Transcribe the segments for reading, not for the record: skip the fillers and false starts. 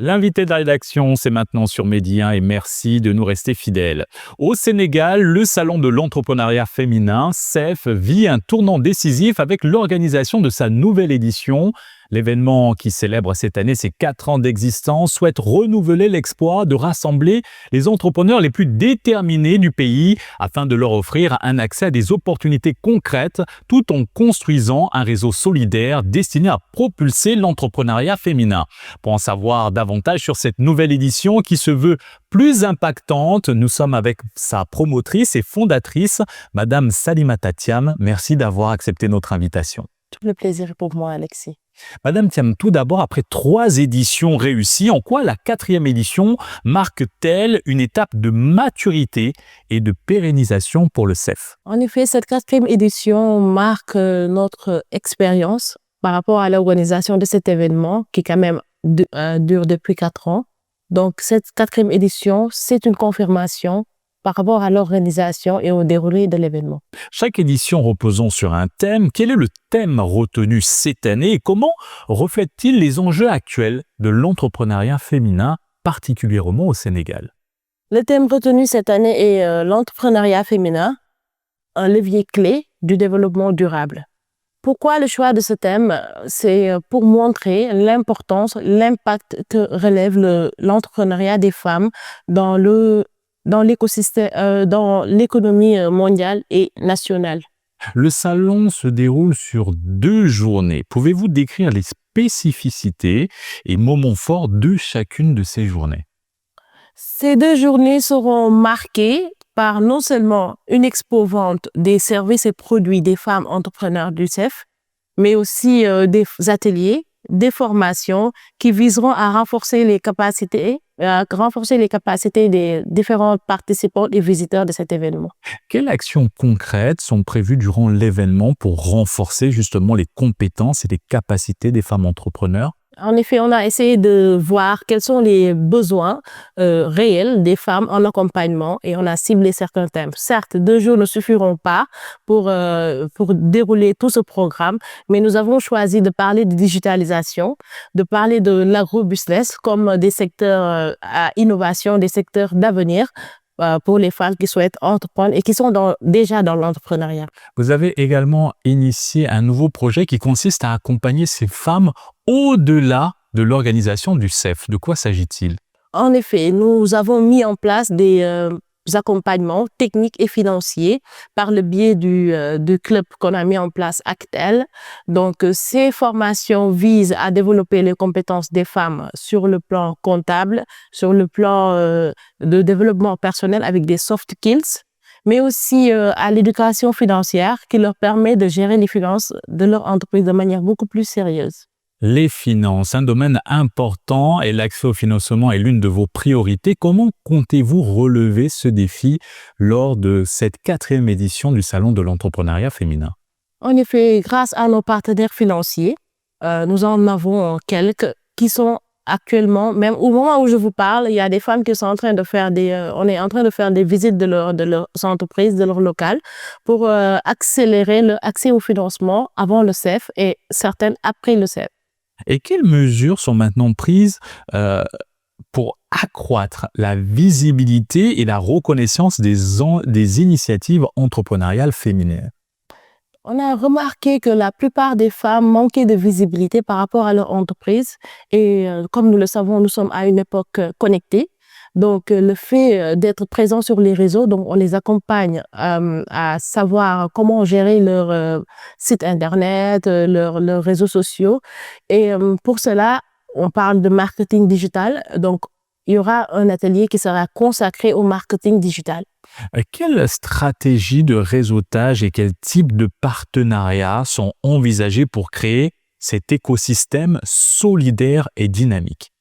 L'invité de la rédaction, c'est maintenant sur Medi 1 et merci de nous rester fidèles. Au Sénégal, le Salon de l'entrepreneuriat féminin, CEF, vit un tournant décisif avec l'organisation de sa nouvelle édition. L'événement qui célèbre cette année ses 4 ans d'existence souhaite renouveler l'exploit de rassembler les entrepreneurs les plus déterminés du pays afin de leur offrir un accès à des opportunités concrètes tout en construisant un réseau solidaire destiné à propulser l'entrepreneuriat féminin. Pour en savoir davantage sur cette nouvelle édition qui se veut plus impactante, nous sommes avec sa promotrice et fondatrice, Madame Salimata Thiam. Merci d'avoir accepté notre invitation. Tout le plaisir est pour moi, Alexis. Madame Thiam, tout d'abord, après 3 éditions réussies, en quoi la 4e édition marque-t-elle une étape de maturité et de pérennisation pour le CEF? En effet, cette 4e édition marque notre expérience par rapport à l'organisation de cet événement qui quand même dure depuis 4 ans. Donc, cette 4e édition, c'est une confirmation par rapport à l'organisation et au déroulé de l'événement. Chaque édition reposant sur un thème, quel est le thème retenu cette année et comment reflète-t-il les enjeux actuels de l'entrepreneuriat féminin, particulièrement au Sénégal? Le thème retenu cette année est l'entrepreneuriat féminin, un levier clé du développement durable. Pourquoi le choix de ce thème? C'est pour montrer l'importance, l'impact que relève l'entrepreneuriat des femmes dans l'écosystème, dans l'économie mondiale et nationale. Le salon se déroule sur 2 journées. Pouvez-vous décrire les spécificités et moments forts de chacune de ces journées? Ces 2 journées seront marquées par non seulement une expo-vente des services et produits des femmes entrepreneurs du CEF, mais aussi des ateliers, des formations qui viseront à renforcer les capacités des différents participants et visiteurs de cet événement. Quelles actions concrètes sont prévues durant l'événement pour renforcer justement les compétences et les capacités des femmes entrepreneurs? En effet, on a essayé de voir quels sont les besoins réels des femmes en accompagnement et on a ciblé certains thèmes. Certes, 2 jours ne suffiront pas pour dérouler tout ce programme, mais nous avons choisi de parler de digitalisation, de parler de l'agro-business comme des secteurs à innovation, des secteurs d'avenir pour les femmes qui souhaitent entreprendre et qui sont déjà dans l'entrepreneuriat. Vous avez également initié un nouveau projet qui consiste à accompagner ces femmes au-delà de l'organisation du CEF. De quoi s'agit-il? En effet, nous avons mis en place des accompagnements techniques et financiers par le biais du club qu'on a mis en place Actel. Donc, ces formations visent à développer les compétences des femmes sur le plan comptable, sur le plan de développement personnel avec des soft skills, mais aussi à l'éducation financière qui leur permet de gérer les finances de leur entreprise de manière beaucoup plus sérieuse. Les finances, un domaine important et l'accès au financement est l'une de vos priorités. Comment comptez-vous relever ce défi lors de cette 4e édition du Salon de l'entrepreneuriat féminin? En effet, grâce à nos partenaires financiers, nous en avons quelques qui sont actuellement, même au moment où je vous parle, il y a des femmes qui sont en train de faire on est en train de faire des visites de leurs entreprises, de leur local, pour accélérer l'accès au financement avant le CEF et certaines après le CEF. Et quelles mesures sont maintenant prises pour accroître la visibilité et la reconnaissance des initiatives entrepreneuriales féminines? On a remarqué que la plupart des femmes manquaient de visibilité par rapport à leur entreprise et comme nous le savons, nous sommes à une époque connectée. Donc, le fait d'être présent sur les réseaux, donc on les accompagne à savoir comment gérer leur site internet, leurs réseaux sociaux. Et pour cela, on parle de marketing digital. Donc, il y aura un atelier qui sera consacré au marketing digital. Quelle stratégie de réseautage et quel type de partenariat sont envisagés pour créer cet écosystème solidaire et dynamique?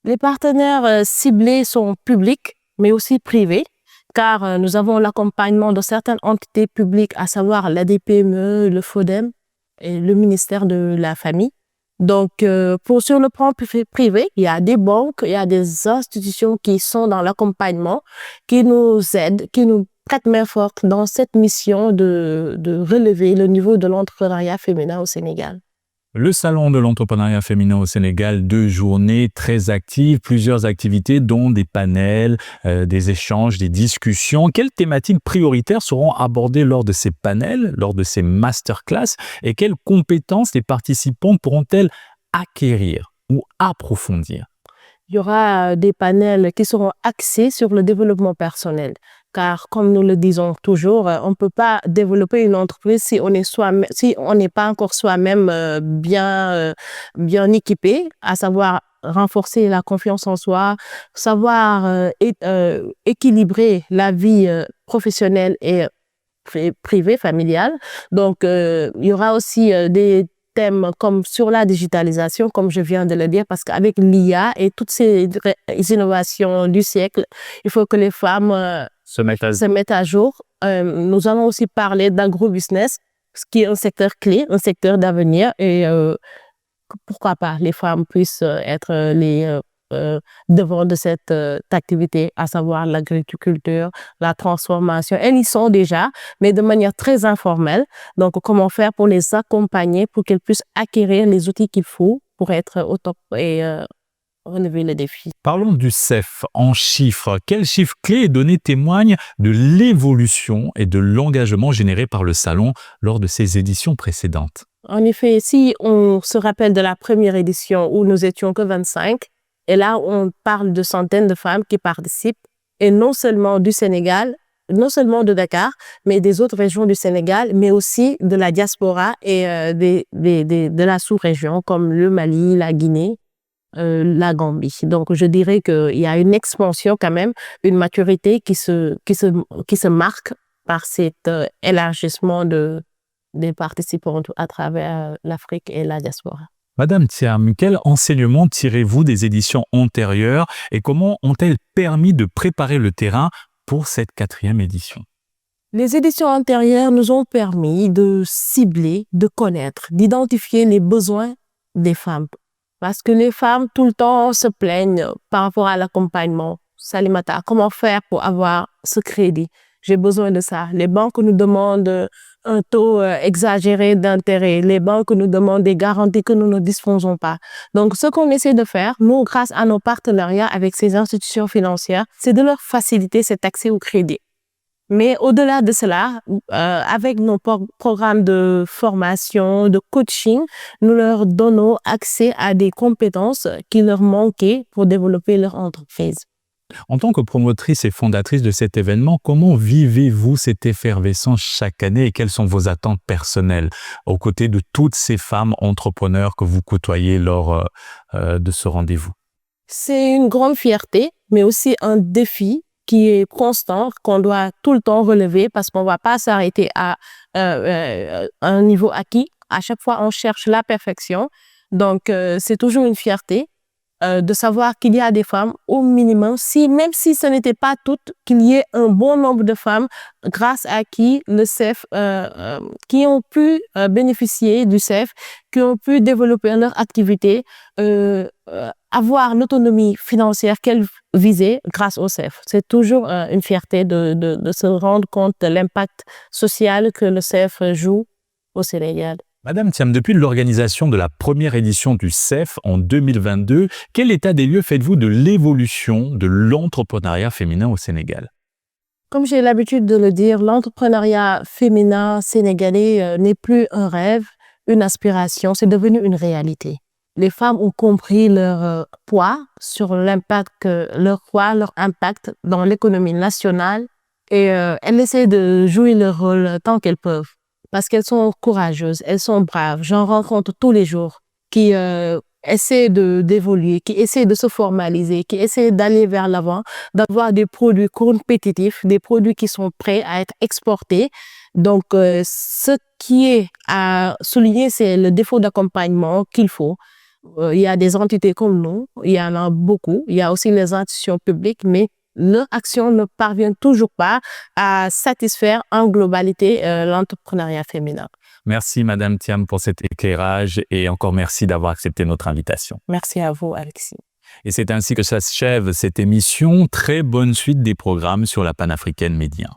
Les partenaires ciblés sont publics, mais aussi privés, car nous avons l'accompagnement de certaines entités publiques, à savoir l'ADPME, le FODEM et le ministère de la Famille. Donc, sur le plan privé, il y a des banques, il y a des institutions qui sont dans l'accompagnement, qui nous aident, qui nous prêtent main forte dans cette mission de relever le niveau de l'entrepreneuriat féminin au Sénégal. Le salon de l'entrepreneuriat féminin au Sénégal, 2 journées très actives, plusieurs activités dont des panels, des échanges, des discussions. Quelles thématiques prioritaires seront abordées lors de ces panels, lors de ces masterclass et quelles compétences les participants pourront-elles acquérir ou approfondir? Il y aura des panels qui seront axés sur le développement personnel. Car, comme nous le disons toujours, on ne peut pas développer une entreprise si on n'est pas encore soi-même bien équipé, à savoir renforcer la confiance en soi, savoir équilibrer la vie professionnelle et privée, familiale. Donc, il y aura aussi des thèmes comme sur la digitalisation, comme je viens de le dire, parce qu'avec l'IA et toutes ces innovations du siècle, il faut que les femmes se mettent à jour. Nous allons aussi parler d'agrobusiness, ce qui est un secteur clé, un secteur d'avenir, et pourquoi pas les femmes puissent être les devant de cette activité, à savoir l'agriculture, la transformation. Elles y sont déjà, mais de manière très informelle. Donc, comment faire pour les accompagner, pour qu'elles puissent acquérir les outils qu'il faut pour être au top et relever les défis. Parlons du CEF en chiffres. Quels chiffres clés et données témoignent de l'évolution et de l'engagement généré par le salon lors de ses éditions précédentes? En effet, si on se rappelle de la première édition où nous étions que 25, et là, on parle de centaines de femmes qui participent, et non seulement du Sénégal, non seulement de Dakar, mais des autres régions du Sénégal, mais aussi de la diaspora et de la sous-région, comme le Mali, la Guinée, la Gambie. Donc, je dirais qu'il y a une expansion quand même, une maturité qui se marque par cet élargissement des participants à travers l'Afrique et la diaspora. Madame Thiam, quel enseignement tirez-vous des éditions antérieures et comment ont-elles permis de préparer le terrain pour cette 4e édition? Les éditions antérieures nous ont permis de cibler, de connaître, d'identifier les besoins des femmes. Parce que les femmes, tout le temps, se plaignent par rapport à l'accompagnement. Salimata, comment faire pour avoir ce crédit? J'ai besoin de ça. Les banques nous demandent un taux exagéré d'intérêt. Les banques nous demandent des garanties que nous ne disposons pas. Donc, ce qu'on essaie de faire, nous, grâce à nos partenariats avec ces institutions financières, c'est de leur faciliter cet accès au crédit. Mais au-delà de cela, avec nos programmes de formation, de coaching, nous leur donnons accès à des compétences qui leur manquaient pour développer leur entreprise. En tant que promotrice et fondatrice de cet événement, comment vivez-vous cette effervescence chaque année et quelles sont vos attentes personnelles aux côtés de toutes ces femmes entrepreneurs que vous côtoyez lors de ce rendez-vous? C'est une grande fierté, mais aussi un défi qui est constant, qu'on doit tout le temps relever parce qu'on ne va pas s'arrêter à un niveau acquis. À chaque fois, on cherche la perfection. Donc, c'est toujours une fierté de savoir qu'il y a des femmes au minimum, même si ce n'était pas toutes, qu'il y ait un bon nombre de femmes grâce à qui le CEF, qui ont pu bénéficier du CEF, qui ont pu développer leur activité, avoir l'autonomie financière qu'elles visaient grâce au CEF. C'est toujours une fierté de se rendre compte de l'impact social que le CEF joue au Sénégal. Madame Thiam, depuis l'organisation de la première édition du CEF en 2022, quel état des lieux faites-vous de l'évolution de l'entrepreneuriat féminin au Sénégal? Comme j'ai l'habitude de le dire, l'entrepreneuriat féminin sénégalais n'est plus un rêve, une aspiration, c'est devenu une réalité. Les femmes ont compris leur poids sur l'impact, leur impact dans l'économie nationale et elles essaient de jouer leur rôle tant qu'elles peuvent. Parce qu'elles sont courageuses, elles sont braves. J'en rencontre tous les jours qui essaient d'évoluer, qui essaient de se formaliser, qui essaient d'aller vers l'avant, d'avoir des produits compétitifs, des produits qui sont prêts à être exportés. Donc, ce qui est à souligner, c'est le défaut d'accompagnement qu'il faut. Il y a des entités comme nous, il y en a beaucoup. Il y a aussi les institutions publiques, mais leur action ne parvient toujours pas à satisfaire en globalité l'entrepreneuriat féminin. Merci Madame Thiam pour cet éclairage et encore merci d'avoir accepté notre invitation. Merci à vous, Alexis. Et c'est ainsi que s'achève cette émission. Très bonne suite des programmes sur la panafricaine Média.